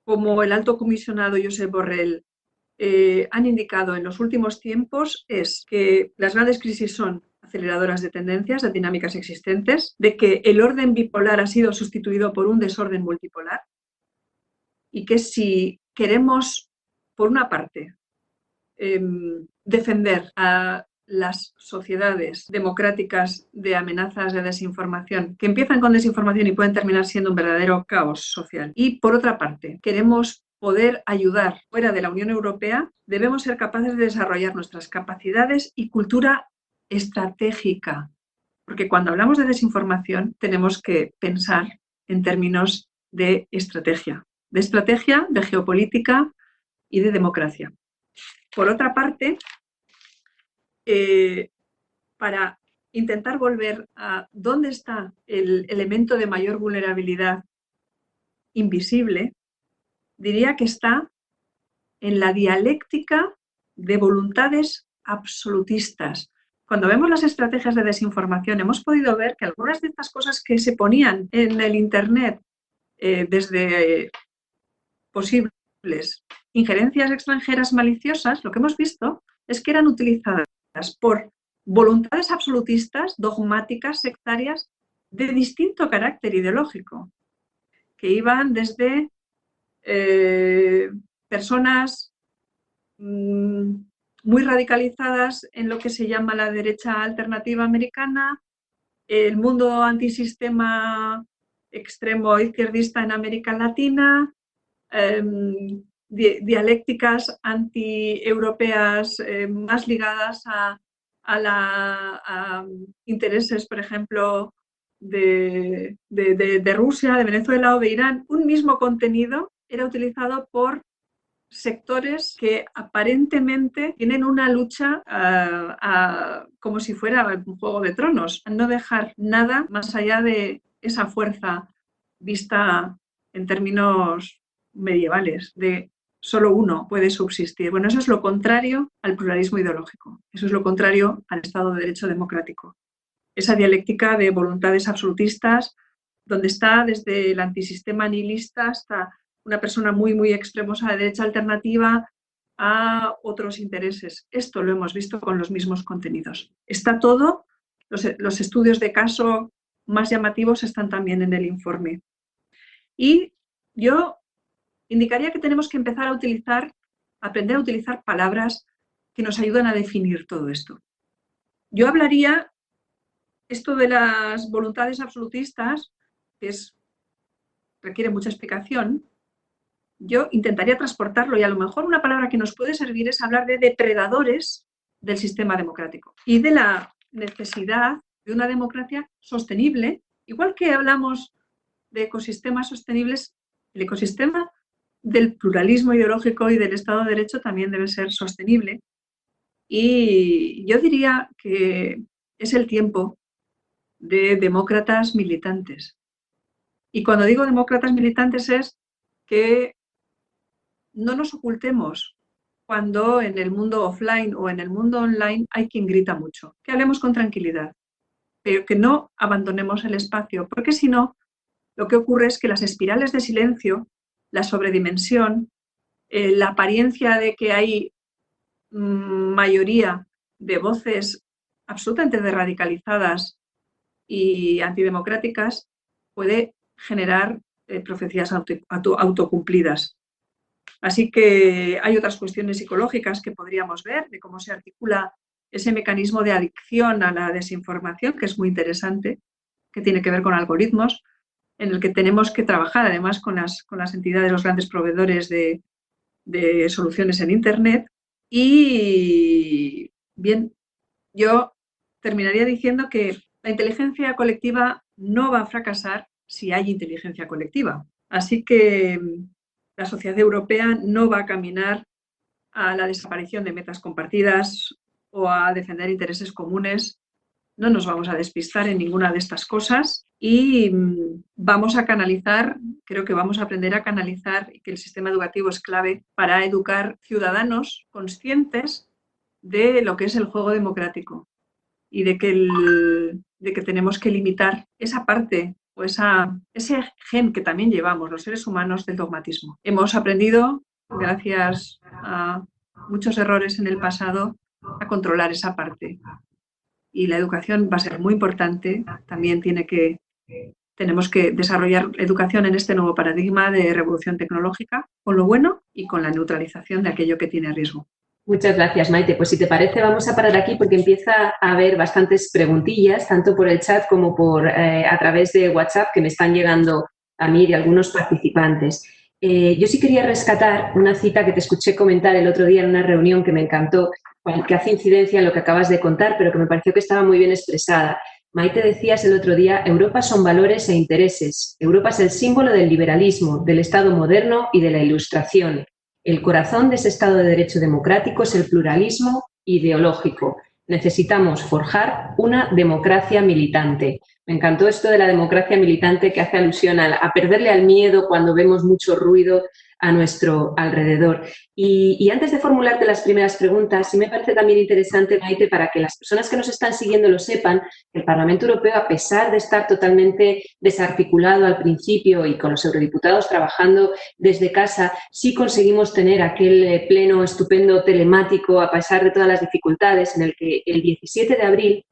como el alto comisionado Josep Borrell han indicado en los últimos tiempos, es que las grandes crisis son aceleradoras de tendencias, de dinámicas existentes, de que el orden bipolar ha sido sustituido por un desorden multipolar y que si queremos, por una parte, defender a las sociedades democráticas de amenazas de desinformación, que empiezan con desinformación y pueden terminar siendo un verdadero caos social. Y por otra parte, queremos poder ayudar fuera de la Unión Europea, debemos ser capaces de desarrollar nuestras capacidades y cultura estratégica. Porque cuando hablamos de desinformación tenemos que pensar en términos de estrategia, de geopolítica y de democracia. Por otra parte, para intentar volver a dónde está el elemento de mayor vulnerabilidad invisible, diría que está en la dialéctica de voluntades absolutistas. Cuando vemos las estrategias de desinformación, hemos podido ver que algunas de estas cosas que se ponían en el Internet desde posibles injerencias extranjeras maliciosas, lo que hemos visto es que eran utilizadas por voluntades absolutistas, dogmáticas, sectarias, de distinto carácter ideológico, que iban desde personas muy radicalizadas en lo que se llama la derecha alternativa americana, el mundo antisistema extremo izquierdista en América Latina, dialécticas anti-europeas más ligadas a intereses, por ejemplo, de Rusia, de Venezuela o de Irán. Un mismo contenido era utilizado por sectores que aparentemente tienen una lucha como si fuera un juego de tronos, a no dejar nada más allá de esa fuerza vista en términos medievales, de solo uno puede subsistir. Bueno, eso es lo contrario al pluralismo ideológico, eso es lo contrario al Estado de Derecho democrático. Esa dialéctica de voluntades absolutistas, donde está desde el antisistema nihilista hasta una persona muy, muy extremosa de derecha alternativa a otros intereses. Esto lo hemos visto con los mismos contenidos. Está todo, los estudios de caso más llamativos están también en el informe. Y yo indicaría que tenemos que empezar a aprender a utilizar palabras que nos ayudan a definir todo esto. Yo hablaría esto de las voluntades absolutistas, que requiere mucha explicación. Yo intentaría transportarlo y a lo mejor una palabra que nos puede servir es hablar de depredadores del sistema democrático y de la necesidad de una democracia sostenible, igual que hablamos de ecosistemas sostenibles, el ecosistema del pluralismo ideológico y del Estado de Derecho también debe ser sostenible. Y yo diría que es el tiempo de demócratas militantes. Y cuando digo demócratas militantes es que no nos ocultemos cuando en el mundo offline o en el mundo online hay quien grita mucho. Que hablemos con tranquilidad, pero que no abandonemos el espacio, porque si no, lo que ocurre es que las espirales de silencio, la sobredimensión, la apariencia de que hay mayoría de voces absolutamente radicalizadas y antidemocráticas puede generar profecías autocumplidas. Así que hay otras cuestiones psicológicas que podríamos ver de cómo se articula ese mecanismo de adicción a la desinformación, que es muy interesante, que tiene que ver con algoritmos, en el que tenemos que trabajar además con las entidades, los grandes proveedores de soluciones en Internet. Y bien, yo terminaría diciendo que la inteligencia colectiva no va a fracasar si hay inteligencia colectiva. Así que la sociedad europea no va a caminar a la desaparición de metas compartidas o a defender intereses comunes. No nos vamos a despistar en ninguna de estas cosas y vamos a canalizar, creo que vamos a aprender a canalizar, y que el sistema educativo es clave para educar ciudadanos conscientes de lo que es el juego democrático y de que tenemos que limitar esa parte o ese gen que también llevamos los seres humanos del dogmatismo. Hemos aprendido, gracias a muchos errores en el pasado, a controlar esa parte. Y la educación va a ser muy importante. También tenemos que desarrollar educación en este nuevo paradigma de revolución tecnológica, con lo bueno y con la neutralización de aquello que tiene riesgo. Muchas gracias, Maite. Pues si te parece, vamos a parar aquí porque empieza a haber bastantes preguntillas, tanto por el chat como a través de WhatsApp, que me están llegando a mí de algunos participantes. Yo sí quería rescatar una cita que te escuché comentar el otro día en una reunión que me encantó, que hace incidencia en lo que acabas de contar, pero que me pareció que estaba muy bien expresada. Maite, decías el otro día, Europa son valores e intereses. Europa es el símbolo del liberalismo, del Estado moderno y de la Ilustración. El corazón de ese Estado de Derecho democrático es el pluralismo ideológico. Necesitamos forjar una democracia militante. Me encantó esto de la democracia militante, que hace alusión a perderle al miedo cuando vemos mucho ruido a nuestro alrededor. Y antes de formularte las primeras preguntas, sí me parece también interesante, Maite, para que las personas que nos están siguiendo lo sepan, que el Parlamento Europeo, a pesar de estar totalmente desarticulado al principio y con los eurodiputados trabajando desde casa, sí conseguimos tener aquel pleno estupendo telemático, a pesar de todas las dificultades, en el que el 17 de abril,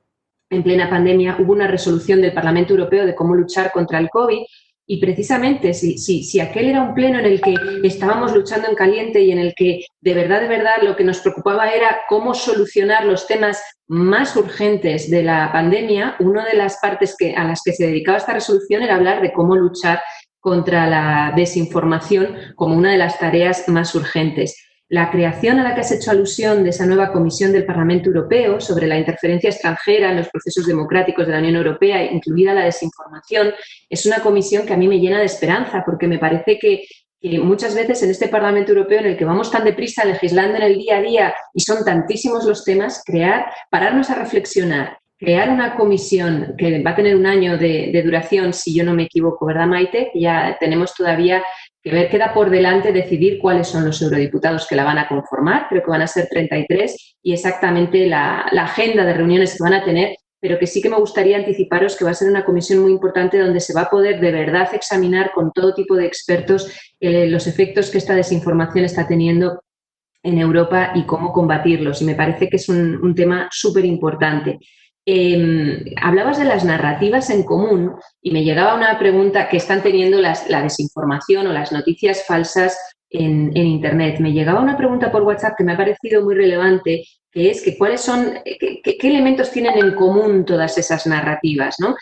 en plena pandemia, hubo una resolución del Parlamento Europeo de cómo luchar contra el COVID. Y precisamente, si aquel era un pleno en el que estábamos luchando en caliente y en el que de verdad lo que nos preocupaba era cómo solucionar los temas más urgentes de la pandemia, una de las partes a las que se dedicaba esta resolución era hablar de cómo luchar contra la desinformación como una de las tareas más urgentes. La creación a la que has hecho alusión de esa nueva comisión del Parlamento Europeo sobre la interferencia extranjera en los procesos democráticos de la Unión Europea, incluida la desinformación, es una comisión que a mí me llena de esperanza, porque me parece que muchas veces en este Parlamento Europeo, en el que vamos tan deprisa legislando en el día a día y son tantísimos los temas, pararnos a reflexionar, crear una comisión que va a tener un año de duración, si yo no me equivoco, ¿verdad, Maite? Ya tenemos todavía que ver, queda por delante decidir cuáles son los eurodiputados que la van a conformar, creo que van a ser 33, y exactamente la agenda de reuniones que van a tener, pero que sí que me gustaría anticiparos que va a ser una comisión muy importante donde se va a poder de verdad examinar con todo tipo de expertos los efectos que esta desinformación está teniendo en Europa y cómo combatirlos, y me parece que es un tema súper importante. Hablabas de las narrativas en común y me llegaba una pregunta que están teniendo la desinformación o las noticias falsas en Internet. Me llegaba una pregunta por WhatsApp que me ha parecido muy relevante, que es que qué elementos tienen en común todas esas narrativas, ¿no?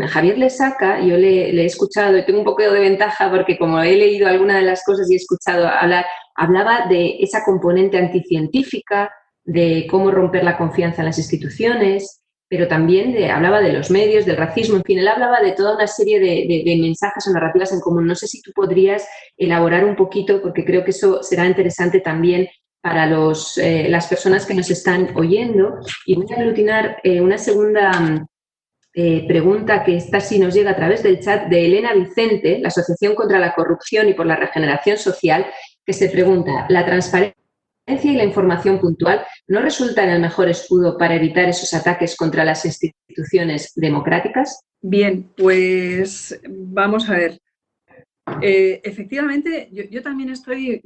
Javier Lesaca, yo le he escuchado y tengo un poco de ventaja porque como he leído algunas de las cosas y he escuchado hablar, hablaba de esa componente anticientífica, de cómo romper la confianza en las instituciones, pero también hablaba de los medios, del racismo, en fin, él hablaba de toda una serie de mensajes o narrativas en común. No sé si tú podrías elaborar un poquito, porque creo que eso será interesante también para las personas que nos están oyendo. Y voy a aglutinar una segunda pregunta, que esta sí nos llega a través del chat, de Elena Vicente, la Asociación contra la Corrupción y por la Regeneración Social, que se pregunta: ¿la transparencia y la información puntual no resultan el mejor escudo para evitar esos ataques contra las instituciones democráticas? Bien, pues vamos a ver. Efectivamente, yo también estoy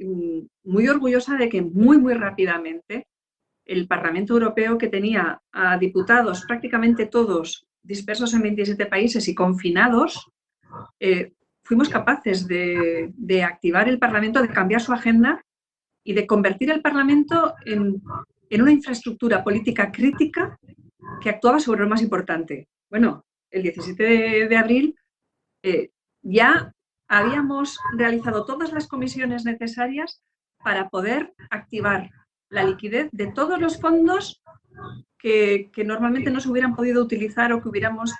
muy orgullosa de que muy rápidamente el Parlamento Europeo, que tenía a diputados prácticamente todos dispersos en 27 países y confinados, fuimos capaces de activar el Parlamento, de cambiar su agenda y de convertir el Parlamento en una infraestructura política crítica que actuaba sobre lo más importante. Bueno, el 17 de abril ya habíamos realizado todas las comisiones necesarias para poder activar la liquidez de todos los fondos que normalmente no se hubieran podido utilizar o que hubiéramos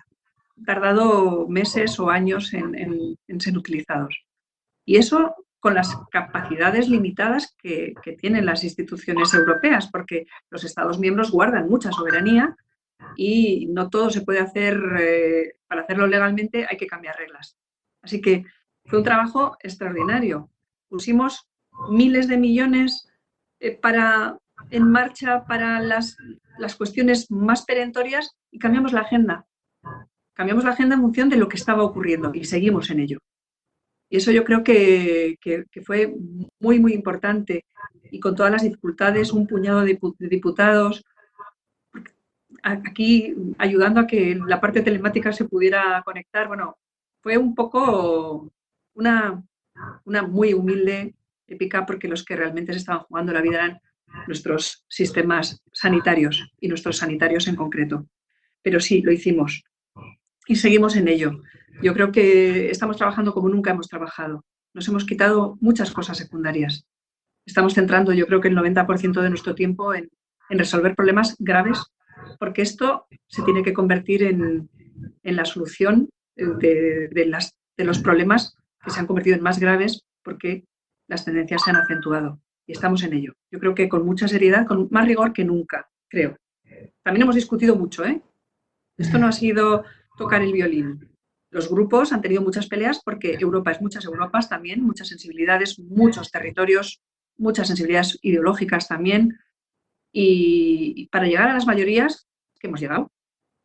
tardado meses o años en ser utilizados. Y eso con las capacidades limitadas que tienen las instituciones europeas, porque los Estados miembros guardan mucha soberanía y no todo se puede hacer, para hacerlo legalmente hay que cambiar reglas. Así que fue un trabajo extraordinario. Pusimos miles de millones en marcha para las cuestiones más perentorias y cambiamos la agenda. Cambiamos la agenda en función de lo que estaba ocurriendo y seguimos en ello. Y eso yo creo que fue muy importante, y con todas las dificultades, un puñado de diputados aquí ayudando a que la parte telemática se pudiera conectar. Bueno, fue un poco una muy humilde épica, porque los que realmente se estaban jugando la vida eran nuestros sistemas sanitarios y nuestros sanitarios en concreto. Pero sí, lo hicimos y seguimos en ello. Yo creo que estamos trabajando como nunca hemos trabajado. Nos hemos quitado muchas cosas secundarias. Estamos centrando, yo creo que el 90% de nuestro tiempo en resolver problemas graves, porque esto se tiene que convertir en la solución de los problemas que se han convertido en más graves porque las tendencias se han acentuado. Y estamos en ello. Yo creo que con mucha seriedad, con más rigor que nunca, creo. También hemos discutido mucho, ¿eh? Esto no ha sido tocar el violín. Los grupos han tenido muchas peleas porque Europa es muchas Europas también, muchas sensibilidades, muchos territorios, muchas sensibilidades ideológicas también. Y para llegar a las mayorías que hemos llegado,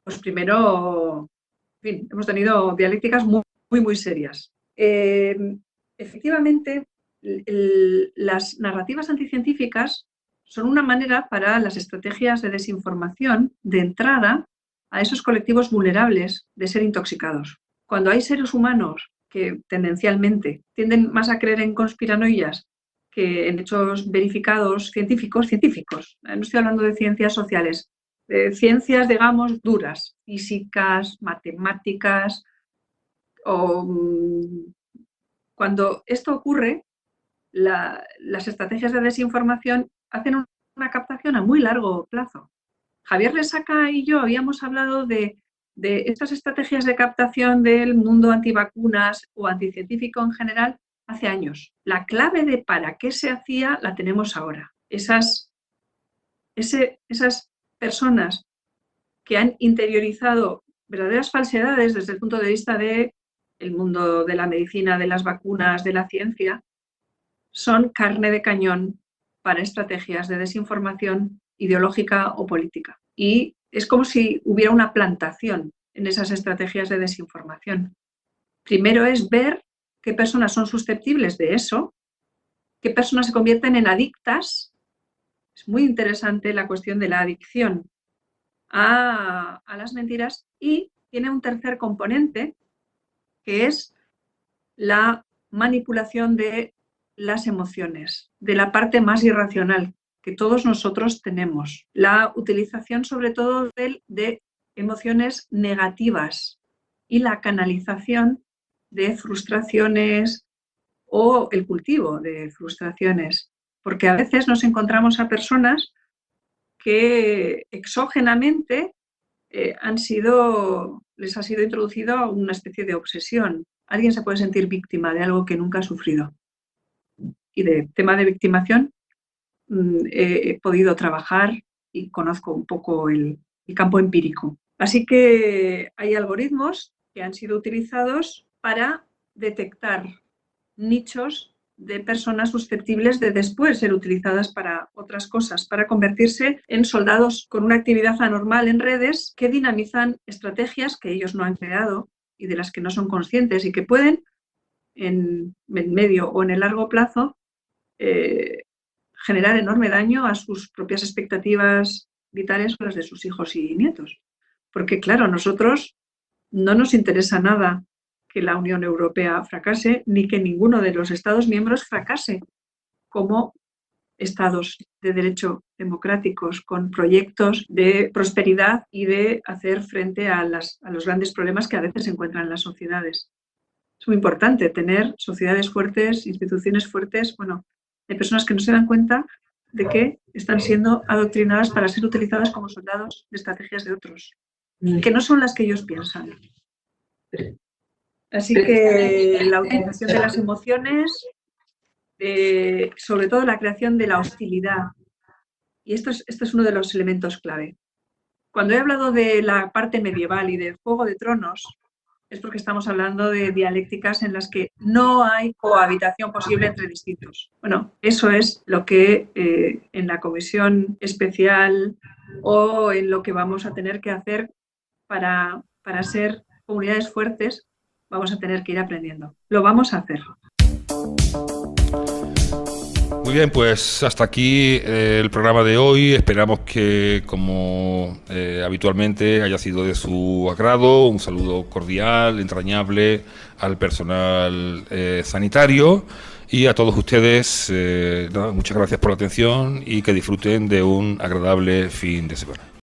pues primero, en fin, hemos tenido dialécticas muy serias. Efectivamente, las narrativas anticientíficas son una manera para las estrategias de desinformación de entrada a esos colectivos vulnerables de ser intoxicados. Cuando hay seres humanos que tendencialmente tienden más a creer en conspiranoias que en hechos verificados científicos, no estoy hablando de ciencias sociales, de ciencias, digamos, duras, físicas, matemáticas, cuando esto ocurre, las estrategias de desinformación hacen una captación a muy largo plazo. Javier Lesaca y yo habíamos hablado de estas estrategias de captación del mundo antivacunas o anticientífico en general hace años. La clave de para qué se hacía la tenemos ahora. Esas personas que han interiorizado verdaderas falsedades desde el punto de vista del mundo de la medicina, de las vacunas, de la ciencia, son carne de cañón para estrategias de desinformación ideológica o política. Y es como si hubiera una plantación en esas estrategias de desinformación. Primero es ver qué personas son susceptibles de eso, qué personas se convierten en adictas. Es muy interesante la cuestión de la adicción a las mentiras, y tiene un tercer componente, que es la manipulación de las emociones, de la parte más irracional que todos nosotros tenemos. La utilización sobre todo de emociones negativas y la canalización de frustraciones o el cultivo de frustraciones, porque a veces nos encontramos a personas que exógenamente les ha sido introducido una especie de obsesión. Alguien se puede sentir víctima de algo que nunca ha sufrido. Y de tema de victimación he podido trabajar y conozco un poco el campo empírico. Así que hay algoritmos que han sido utilizados para detectar nichos de personas susceptibles de después ser utilizadas para otras cosas, para convertirse en soldados con una actividad anormal en redes que dinamizan estrategias que ellos no han creado y de las que no son conscientes y que pueden, en medio o en el largo plazo, generar enorme daño a sus propias expectativas vitales o las de sus hijos y nietos. Porque, claro, a nosotros no nos interesa nada que la Unión Europea fracase, ni que ninguno de los Estados miembros fracase como Estados de derecho democráticos, con proyectos de prosperidad y de hacer frente a los grandes problemas que a veces se encuentran en las sociedades. Es muy importante tener sociedades fuertes, instituciones fuertes, de personas que no se dan cuenta de que están siendo adoctrinadas para ser utilizadas como soldados de estrategias de otros, que no son las que ellos piensan. Así que la utilización de las emociones, sobre todo la creación de la hostilidad, y esto es uno de los elementos clave. Cuando he hablado de la parte medieval y de Juego de Tronos, es porque estamos hablando de dialécticas en las que no hay cohabitación posible entre distintos. Bueno, eso es lo que en la comisión especial o en lo que vamos a tener que hacer para ser comunidades fuertes, vamos a tener que ir aprendiendo. Lo vamos a hacer. Muy bien, pues hasta aquí el programa de hoy. Esperamos que, como habitualmente, haya sido de su agrado. Un saludo cordial, entrañable al personal sanitario y a todos ustedes. Muchas gracias por la atención y que disfruten de un agradable fin de semana.